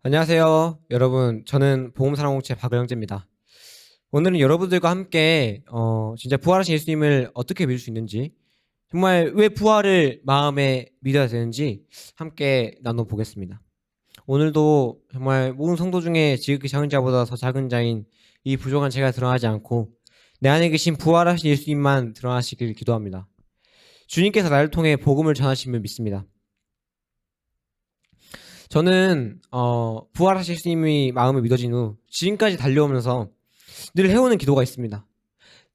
안녕하세요. 여러분, 저는 보험사랑공채 박영재입니다. 오늘은 여러분들과 함께 진짜 부활하신 예수님을 어떻게 믿을 수 있는지, 정말 왜 부활을 마음에 믿어야 되는지 함께 나눠보겠습니다. 오늘도 정말 모든 성도 중에 지극히 작은 자보다 더 작은 자인 이 부족한 제가 드러나지 않고 내 안에 계신 부활하신 예수님만 드러나시길 기도합니다. 주님께서 나를 통해 복음을 전하심을 믿습니다. 저는 부활하신 예수님이 마음에 믿어진 후 지금까지 달려오면서 늘 해오는 기도가 있습니다.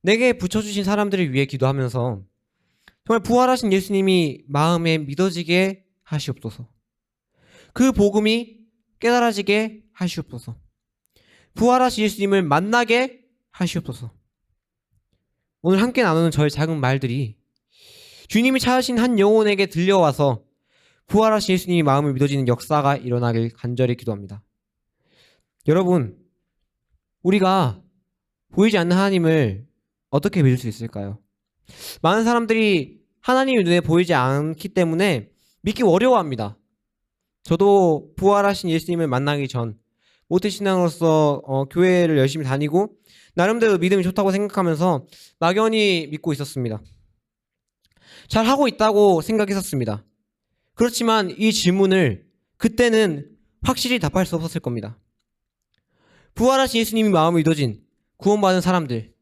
내게 붙여주신 사람들을 위해 기도하면서 정말 부활하신 예수님이 마음에 믿어지게 하시옵소서. 그 복음이 깨달아지게 하시옵소서. 부활하신 예수님을 만나게 하시옵소서. 오늘 함께 나누는 저의 작은 말들이 주님이 찾으신 한 영혼에게 들려와서 부활하신 예수님이 마음을 믿어지는 역사가 일어나길 간절히 기도합니다. 여러분, 우리가 보이지 않는 하나님을 어떻게 믿을 수 있을까요? 많은 사람들이 하나님이 눈에 보이지 않기 때문에 믿기 어려워합니다. 저도 부활하신 예수님을 만나기 전 모태신앙으로서 교회를 열심히 다니고 나름대로 믿음이 좋다고 생각하면서 막연히 믿고 있었습니다. 잘 하고 있다고 생각했었습니다. 그렇지만 이 질문을 그때는 확실히 답할 수 없었을 겁니다. 부활하신 예수님이 마음을 믿어진 구원받은 사람들,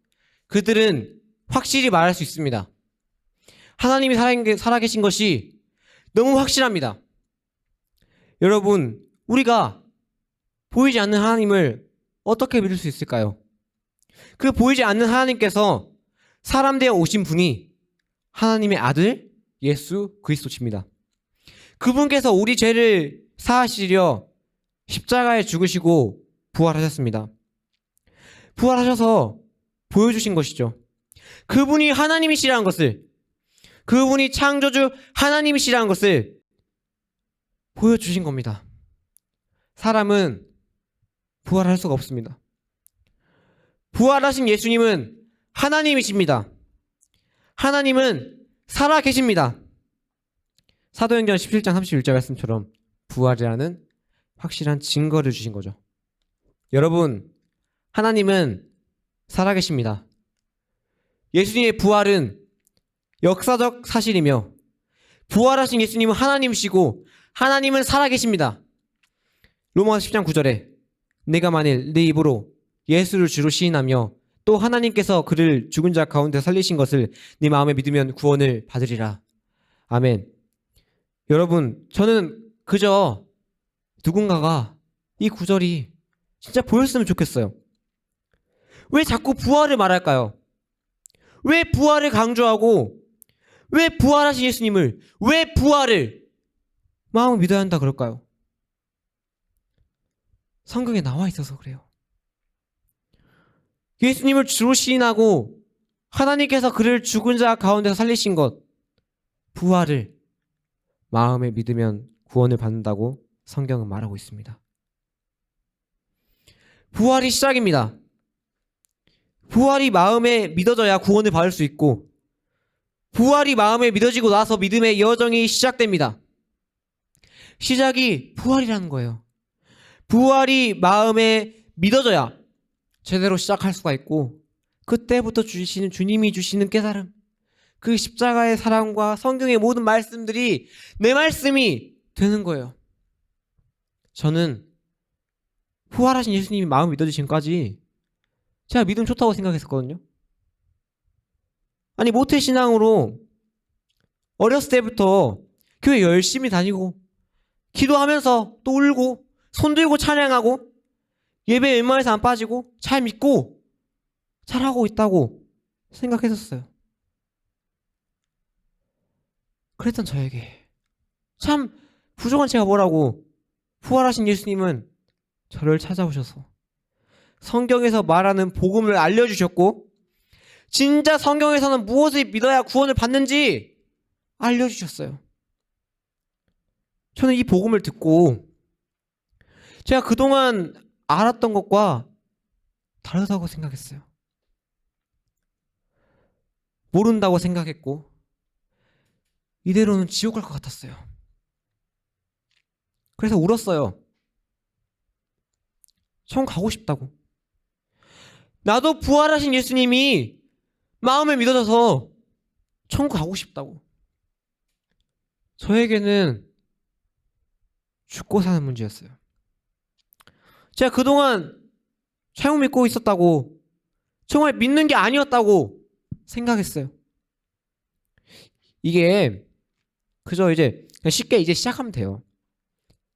그들은 확실히 말할 수 있습니다. 하나님이 살아계신 것이 너무 확실합니다. 여러분, 우리가 보이지 않는 하나님을 어떻게 믿을 수 있을까요? 그 보이지 않는 하나님께서 사람 되어 오신 분이 하나님의 아들 예수 그리스도십니다. 그분께서 우리 죄를 사하시려 십자가에 죽으시고 부활하셨습니다. 부활하셔서 보여주신 것이죠. 그분이 하나님이시라는 것을, 그분이 창조주 하나님이시라는 것을 보여주신 겁니다. 사람은 부활할 수가 없습니다. 부활하신 예수님은 하나님이십니다. 하나님은 살아계십니다. 사도행전 17장 31절 말씀처럼 부활이라는 확실한 증거를 주신 거죠. 여러분, 하나님은 살아계십니다. 예수님의 부활은 역사적 사실이며 부활하신 예수님은 하나님이시고 하나님은 살아계십니다. 로마서 10장 9절에 내가 만일 내 입으로 예수를 주로 시인하며 또 하나님께서 그를 죽은 자 가운데 살리신 것을 네 마음에 믿으면 구원을 받으리라. 아멘. 여러분, 저는 그저 누군가가 이 구절이 진짜 보였으면 좋겠어요. 왜 자꾸 부활을 말할까요? 왜 부활을 강조하고 왜 부활하신 예수님을, 왜 부활을 마음을 믿어야 한다 그럴까요? 성경에 나와 있어서 그래요. 예수님을 주로 시인하고 하나님께서 그를 죽은 자 가운데서 살리신 것, 부활을 마음에 믿으면 구원을 받는다고 성경은 말하고 있습니다. 부활이 시작입니다. 부활이 마음에 믿어져야 구원을 받을 수 있고 부활이 마음에 믿어지고 나서 믿음의 여정이 시작됩니다. 시작이 부활이라는 거예요. 부활이 마음에 믿어져야 제대로 시작할 수가 있고 그때부터 주님이 주시는 깨달음, 그 십자가의 사랑과 성경의 모든 말씀들이 내 말씀이 되는 거예요. 저는 부활하신 예수님이 마음에 믿어지기 전까지 제가 믿음 좋다고 생각했었거든요. 아니, 모태신앙으로 어렸을 때부터 교회 열심히 다니고 기도하면서 또 울고 손 들고 찬양하고 예배 웬만해서 안 빠지고 잘 믿고 잘하고 있다고 생각했었어요. 그랬던 저에게 참 부족한 제가 뭐라고, 부활하신 예수님은 저를 찾아오셔서 성경에서 말하는 복음을 알려주셨고 진짜 성경에서는 무엇을 믿어야 구원을 받는지 알려주셨어요. 저는 이 복음을 듣고 제가 그동안 알았던 것과 다르다고 생각했어요. 모른다고 생각했고 이대로는 지옥 갈 것 같았어요. 그래서 울었어요. 천국 가고 싶다고. 나도 부활하신 예수님이 마음에 믿어져서 천국 가고 싶다고. 저에게는 죽고 사는 문제였어요. 제가 그동안 잘못 믿고 있었다고, 정말 믿는 게 아니었다고 생각했어요. 이게 그저 이제 쉽게 이제 시작하면 돼요.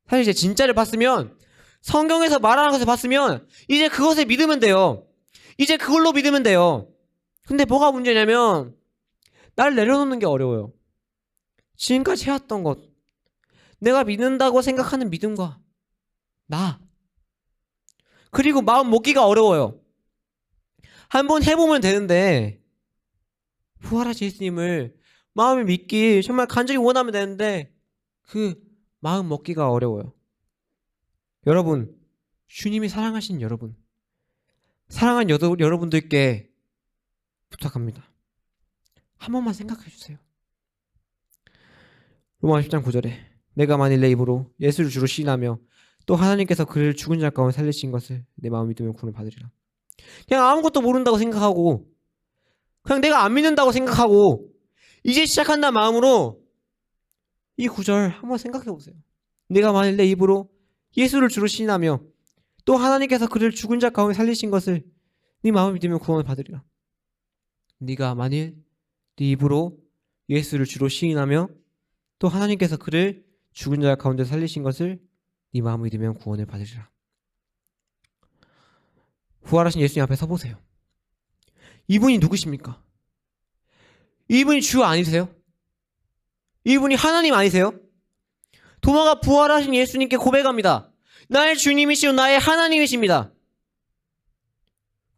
사실 이제 진짜를 봤으면, 성경에서 말하는 것을 봤으면 이제 그것을 믿으면 돼요. 이제 그걸로 믿으면 돼요. 근데 뭐가 문제냐면 나를 내려놓는 게 어려워요. 지금까지 해왔던 것, 내가 믿는다고 생각하는 믿음과 나, 그리고 마음 먹기가 어려워요. 한번 해보면 되는데, 부활하신 예수님을 마음에 믿기 정말 간절히 원하면 되는데 그 마음 먹기가 어려워요. 여러분, 주님이 사랑하신 여러분, 사랑한 여러분들께 부탁합니다. 한 번만 생각해 주세요. 로마 10장 9절에 내가 만일 내 입으로 예수를 주로 시인하며 또 하나님께서 그를 죽은 자 가운데 살리신 것을 내 마음에 믿으면 구원을 받으리라. 그냥 아무것도 모른다고 생각하고, 그냥 내가 안 믿는다고 생각하고 이제 시작한다는 마음으로 이 구절 한번 생각해 보세요. 내가 만일 내 입으로 예수를 주로 시인하며 또 하나님께서 그를 죽은 자 가운데 살리신 것을 네 마음에 믿으면 구원을 받으리라. 네가 만일 네 입으로 예수를 주로 시인하며 또 하나님께서 그를 죽은 자 가운데 살리신 것을 네 마음에 믿으면 구원을 받으리라. 부활하신 예수님 앞에 서보세요. 이분이 누구십니까? 이분이 주 아니세요? 이분이 하나님 아니세요? 도마가 부활하신 예수님께 고백합니다. 나의 주님이시오 나의 하나님이십니다.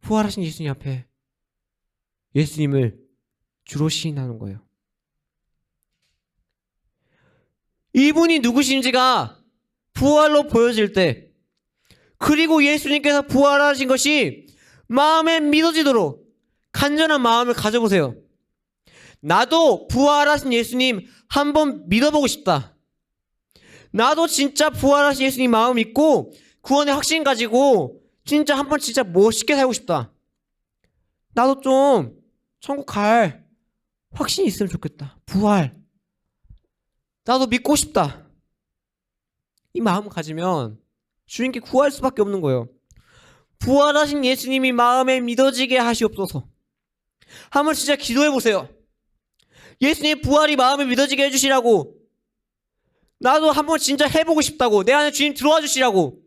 부활하신 예수님 앞에 예수님을 주로 시인하는 거예요. 이분이 누구신지가 부활로 보여질 때, 그리고 예수님께서 부활하신 것이 마음에 믿어지도록 간절한 마음을 가져보세요. 나도 부활하신 예수님 한번 믿어보고 싶다. 나도 진짜 부활하신 예수님 마음 믿고 구원의 확신 가지고 진짜 한번 진짜 멋있게 살고 싶다. 나도 좀 천국 갈 확신이 있으면 좋겠다. 부활. 나도 믿고 싶다. 이 마음 가지면 주님께 구할 수밖에 없는 거예요. 부활하신 예수님이 마음에 믿어지게 하시옵소서. 한번 진짜 기도해보세요. 예수님 부활이 마음에 믿어지게 해주시라고, 나도 한번 진짜 해보고 싶다고, 내 안에 주님 들어와 주시라고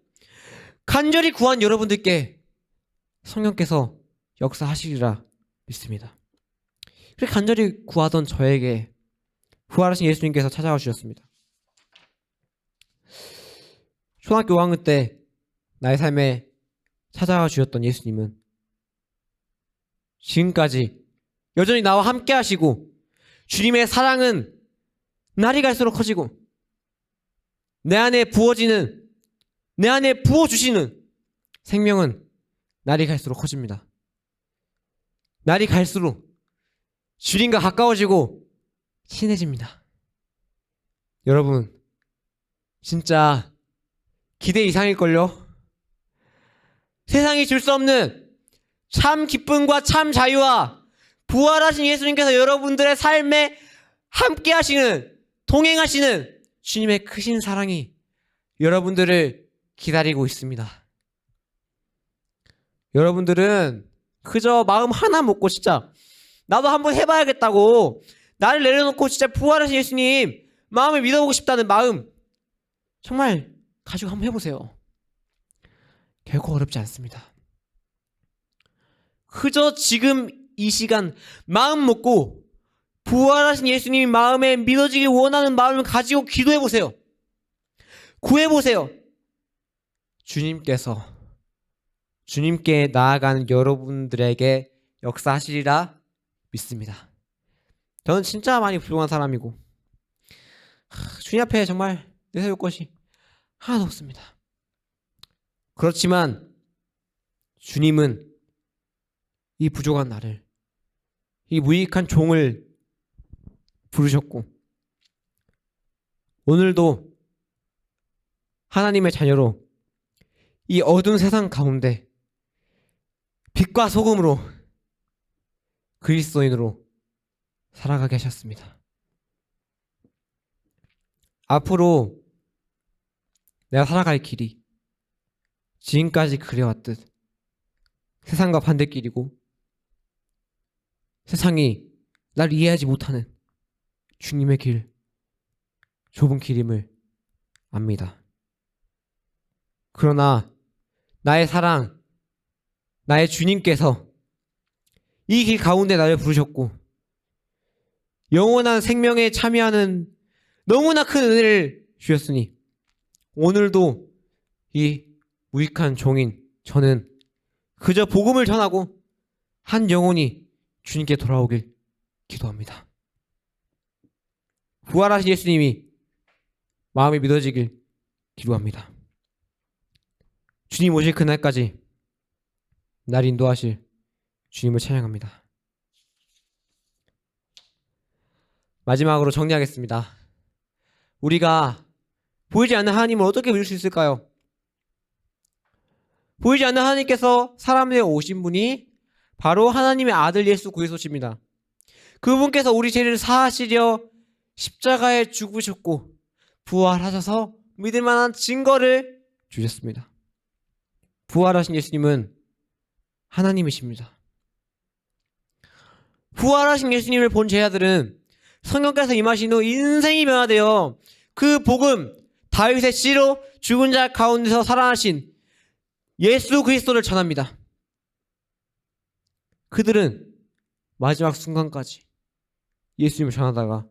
간절히 구한 여러분들께 성령께서 역사하시리라 믿습니다. 그렇게 간절히 구하던 저에게 부활하신 예수님께서 찾아와 주셨습니다. 초등학교 5학년 때 나의 삶에 찾아와 주셨던 예수님은 지금까지 여전히 나와 함께 하시고, 주님의 사랑은 날이 갈수록 커지고, 내 안에 부어지는, 내 안에 부어주시는 생명은 날이 갈수록 커집니다. 날이 갈수록 주님과 가까워지고 친해집니다. 여러분, 진짜 기대 이상일걸요? 세상이 줄 수 없는 참 기쁨과 참 자유와 부활하신 예수님께서 여러분들의 삶에 함께 하시는, 동행하시는 주님의 크신 사랑이 여러분들을 기다리고 있습니다. 여러분들은 그저 마음 하나 먹고 진짜 나도 한번 해봐야겠다고, 나를 내려놓고 진짜 부활하신 예수님 마음을 믿어보고 싶다는 마음 정말 가지고 한번 해보세요. 결코 어렵지 않습니다. 그저 지금 이 시간 마음 먹고 부활하신 예수님이 마음에 믿어지길 원하는 마음을 가지고 기도해보세요. 구해보세요. 주님께 나아가는 여러분들에게 역사하시리라 믿습니다. 저는 진짜 많이 부족한 사람이고 주님 앞에 정말 내세울 것이 하나도 없습니다. 그렇지만 주님은 이 부족한 나를, 이 무익한 종을 부르셨고 오늘도 하나님의 자녀로 이 어두운 세상 가운데 빛과 소금으로 그리스도인으로 살아가게 하셨습니다. 앞으로 내가 살아갈 길이 지금까지 그려왔듯 세상과 반대길이고 세상이 날 이해하지 못하는 주님의 길, 좁은 길임을 압니다. 그러나 나의 사랑, 나의 주님께서 이 길 가운데 나를 부르셨고 영원한 생명에 참여하는 너무나 큰 은혜를 주셨으니 오늘도 이 무익한 종인 저는 그저 복음을 전하고 한 영혼이 주님께 돌아오길 기도합니다. 부활하신 예수님이 마음에 믿어지길 기도합니다. 주님 오실 그날까지 날 인도하실 주님을 찬양합니다. 마지막으로 정리하겠습니다. 우리가 보이지 않는 하나님을 어떻게 믿을 수 있을까요? 보이지 않는 하나님께서 사람 되어 오신 분이 바로 하나님의 아들 예수 그리스도십니다. 그분께서 우리 죄를 사하시려 십자가에 죽으셨고 부활하셔서 믿을 만한 증거를 주셨습니다. 부활하신 예수님은 하나님이십니다. 부활하신 예수님을 본 제자들은 성령께서 임하신 후 인생이 변화되어 그 복음, 다윗의 씨로 죽은 자 가운데서 살아나신 예수 그리스도를 전합니다. 그들은 마지막 순간까지 예수님을 전하다가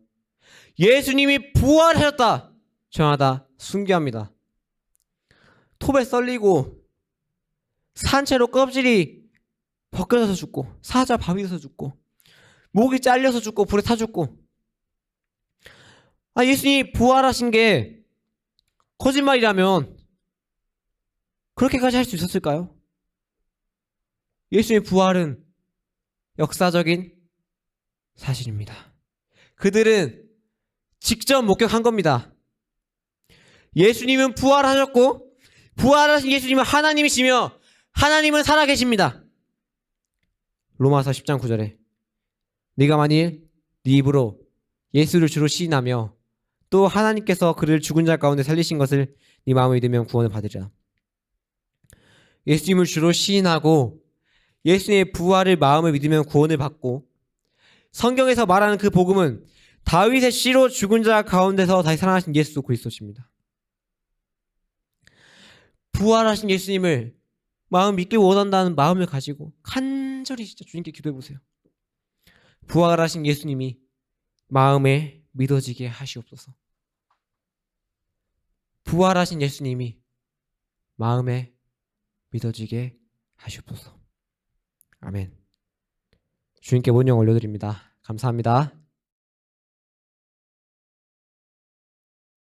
예수님이 부활하셨다 전하다 순교합니다. 톱에 썰리고 산채로 껍질이 벗겨져서 죽고 사자 밥이 돼서 죽고 목이 잘려서 죽고 불에 타 죽고 예수님이 부활하신 게 거짓말이라면 그렇게까지 할 수 있었을까요? 예수님의 부활은 역사적인 사실입니다. 그들은 직접 목격한 겁니다. 예수님은 부활하셨고 부활하신 예수님은 하나님이시며 하나님은 살아계십니다. 로마서 10장 9절에 네가 만일 네 입으로 예수를 주로 시인하며 또 하나님께서 그를 죽은 자 가운데 살리신 것을 네 마음에 믿으면 구원을 받으리라. 예수님을 주로 시인하고 예수님의 부활을 마음에 믿으면 구원을 받고 성경에서 말하는 그 복음은 다윗의 씨로 죽은 자 가운데서 다시 살아나신 예수 그리스도십니다. 부활하신 예수님을 마음 믿기 원한다는 마음을 가지고 간절히 진짜 주님께 기도해 보세요. 부활하신 예수님이 마음에 믿어지게 하시옵소서. 부활하신 예수님이 마음에 믿어지게 하시옵소서. 아멘. 주님께 모든 영광 올려드립니다. 감사합니다.